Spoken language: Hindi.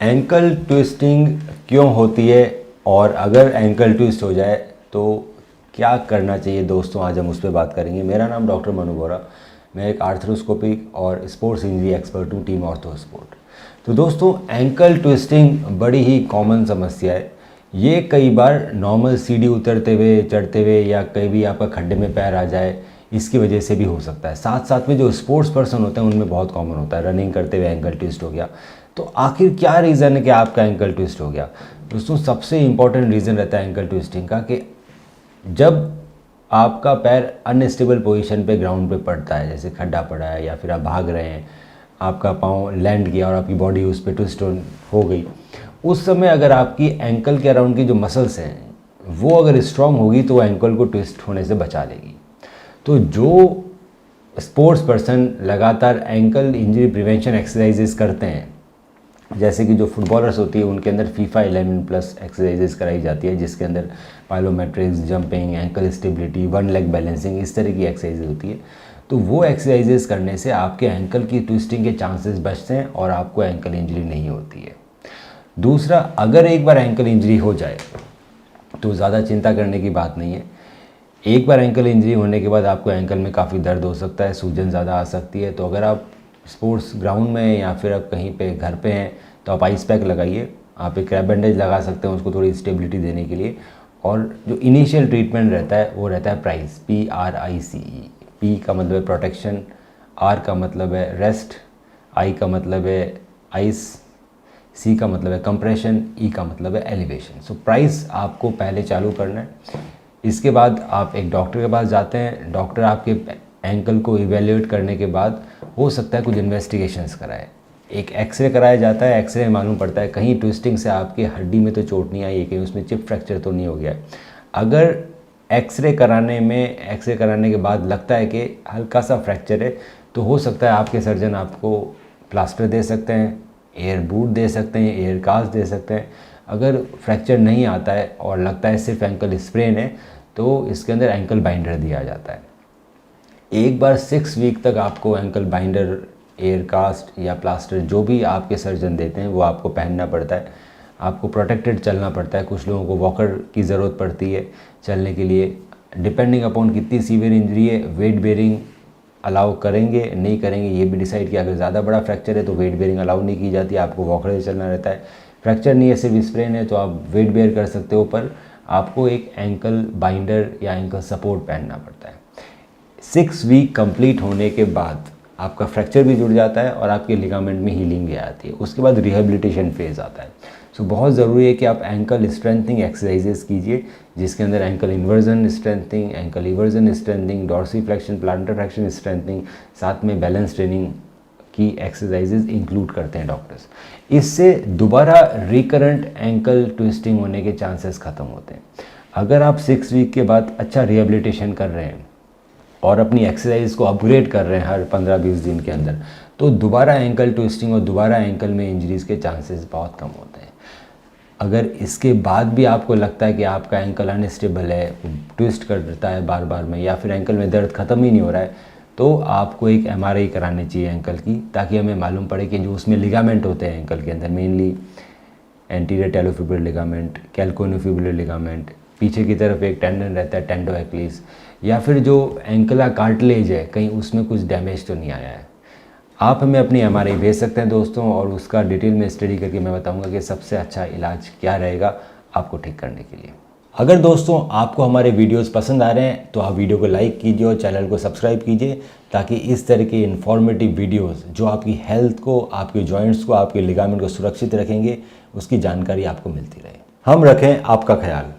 एंकल ट्विस्टिंग क्यों होती है और अगर एंकल ट्विस्ट हो जाए तो क्या करना चाहिए दोस्तों, आज हम उस पर बात करेंगे। मेरा नाम डॉक्टर मनु बोरा, मैं एक आर्थ्रोस्कोपिक और स्पोर्ट्स इंजरी एक्सपर्ट हूँ, टीम ऑर्थो स्पोर्ट। तो दोस्तों, एंकल ट्विस्टिंग बड़ी ही कॉमन समस्या है। ये कई बार नॉर्मल सीढ़ी उतरते हुए, चढ़ते हुए या कहीं भी आपका खड्डे में पैर आ जाए, इसकी वजह से भी हो सकता है। साथ साथ में जो स्पोर्ट्स पर्सन होते हैं उनमें बहुत कॉमन होता है, रनिंग करते हुए एंकल ट्विस्ट हो गया। तो आखिर क्या रीज़न है कि आपका एंकल ट्विस्ट हो गया? दोस्तों, सबसे इम्पॉर्टेंट रीज़न रहता है एंकल ट्विस्टिंग का कि जब आपका पैर अनस्टेबल पोजीशन पे ग्राउंड पे पड़ता है, जैसे खड्डा पड़ा है या फिर आप भाग रहे हैं, आपका पाँव लैंड किया और आपकी बॉडी उस पर ट्विस्ट हो गई, उस समय अगर आपकी एंकल के अराउंड की जो मसल्स हैं वो अगर स्ट्रांग होगी तो एंकल को ट्विस्ट होने से बचा लेगी। तो जो स्पोर्ट्स पर्सन लगातार एंकल इंजरी प्रिवेंशन एक्सरसाइजेस करते हैं, जैसे कि जो फुटबॉलर्स होती है उनके अंदर फीफा 11+ एक्सरसाइजेस कराई जाती है, जिसके अंदर plyometrics, jumping, ankle stability, one leg balancing, इस तरह की एक्सरसाइजेज होती है। तो वो एक्सरसाइजेस करने से आपके एंकल की ट्विस्टिंग के चांसेस बचते हैं और आपको एंकल इंजरी नहीं होती है। दूसरा, अगर एक बार एंकल इंजरी हो जाए तो ज़्यादा चिंता करने की बात नहीं है। एक बार एंकल इंजरी होने के बाद आपको एंकल में काफ़ी दर्द हो सकता है, सूजन ज़्यादा आ सकती है। तो अगर आप स्पोर्ट्स ग्राउंड में या फिर आप कहीं पे घर पे हैं तो आप आइस पैक लगाइए। आप एक क्रैप बैंडेज लगा सकते हैं उसको थोड़ी स्टेबिलिटी देने के लिए। और जो इनिशियल ट्रीटमेंट रहता है वो रहता है प्राइस, PRICE। P का मतलब है प्रोटेक्शन, R का मतलब है रेस्ट, I का मतलब है आइस, C का मतलब है कंप्रेशन, E का मतलब है एलिवेशन। सो प्राइस आपको पहले चालू करना है। इसके बाद आप एक डॉक्टर के पास जाते हैं। डॉक्टर आपके एंकल को इवेल्युएट करने के बाद हो सकता है कुछ इन्वेस्टिगेशंस कराए, एक एक्सरे कराया जाता है। एक्सरे में मालूम पड़ता है कहीं ट्विस्टिंग से आपकी हड्डी में तो चोट नहीं आई है, कहीं उसमें चिप फ्रैक्चर तो नहीं हो गया है। अगर एक्सरे कराने के बाद लगता है कि हल्का सा फ्रैक्चर है तो हो सकता है आपके सर्जन आपको प्लास्टर दे सकते हैं, एयर बूट दे सकते हैं, एयर कास्ट दे सकते हैं। अगर फ्रैक्चर नहीं आता है और लगता है सिर्फ एंकल स्प्रेन है तो इसके अंदर एंकल बाइंडर दिया जाता है। एक बार 6 वीक तक आपको एंकल बाइंडर, एयर कास्ट या प्लास्टर जो भी आपके सर्जन देते हैं वो आपको पहनना पड़ता है। आपको प्रोटेक्टेड चलना पड़ता है। कुछ लोगों को वॉकर की ज़रूरत पड़ती है चलने के लिए। डिपेंडिंग अपॉन कितनी सीवियर इंजरी है, वेट बेयरिंग अलाउ करेंगे नहीं करेंगे ये भी डिसाइड किया। अगर ज़्यादा बड़ा फ्रैक्चर है तो वेट बेयरिंग अलाउ नहीं की जाती, आपको वॉकर से चलना रहता है। फ्रैक्चर नहीं है, सिर्फ स्प्रेन है तो आप वेट बेयर कर सकते हो, पर आपको एक एंकल बाइंडर या एंकल सपोर्ट पहनना पड़ता है। 6 वीक कंप्लीट होने के बाद आपका फ्रैक्चर भी जुड़ जाता है और आपके लिगामेंट में हीलिंग भी आती है। उसके बाद रिहेबिलिटेशन फेज़ आता है। सो बहुत ज़रूरी है कि आप एंकल स्ट्रेंथनिंग एक्सरसाइजेस कीजिए, जिसके अंदर ankle inversion strengthening, ankle eversion strengthening, dorsiflexion, plantar flexion strengthening, साथ में बैलेंस ट्रेनिंग की एक्सरसाइजेज इंक्लूड करते हैं डॉक्टर्स। इससे दोबारा रिकरेंट एंकल ट्विस्टिंग होने के चांसेस ख़त्म होते हैं। अगर आप 6 वीक के बाद अच्छा रिहेबिलिटेशन कर रहे हैं और अपनी एक्सरसाइज को अपग्रेड कर रहे हैं हर 15-20 दिन के अंदर, तो दोबारा एंकल ट्विस्टिंग और दोबारा एंकल में इंजरीज़ के चांसेस बहुत कम होते हैं। अगर इसके बाद भी आपको लगता है कि आपका एंकल अनस्टेबल है, ट्विस्ट करता है बार बार में, या फिर एंकल में दर्द ख़त्म ही नहीं हो रहा है, तो आपको एक MRI करानी चाहिए एंकल की, ताकि हमें मालूम पड़े कि जो उसमें लिगामेंट होते हैं एंकल के अंदर, मेनली एंटीरियर टेलोफिब्रिल लिगामेंट, कैल्कोन्योफिब्रिल लिगामेंट, पीछे की तरफ एक टेंडन रहता है टेंडो एक्लिस, या फिर जो एंकला कार्टिलेज है कहीं उसमें कुछ डैमेज तो नहीं आया है। आप हमें अपनी MRI भेज सकते हैं दोस्तों, और उसका डिटेल में स्टडी करके मैं बताऊंगा कि सबसे अच्छा इलाज क्या रहेगा आपको ठीक करने के लिए। अगर दोस्तों आपको हमारे वीडियोस पसंद आ रहे हैं तो आप वीडियो को लाइक कीजिए और चैनल को सब्सक्राइब कीजिए, ताकि इस तरह के इन्फॉर्मेटिव वीडियोस जो आपकी हेल्थ को, आपके जॉइंट्स को, आपके लिगामेंट को सुरक्षित रखेंगे, उसकी जानकारी आपको मिलती रहे। हम रखें आपका ख्याल।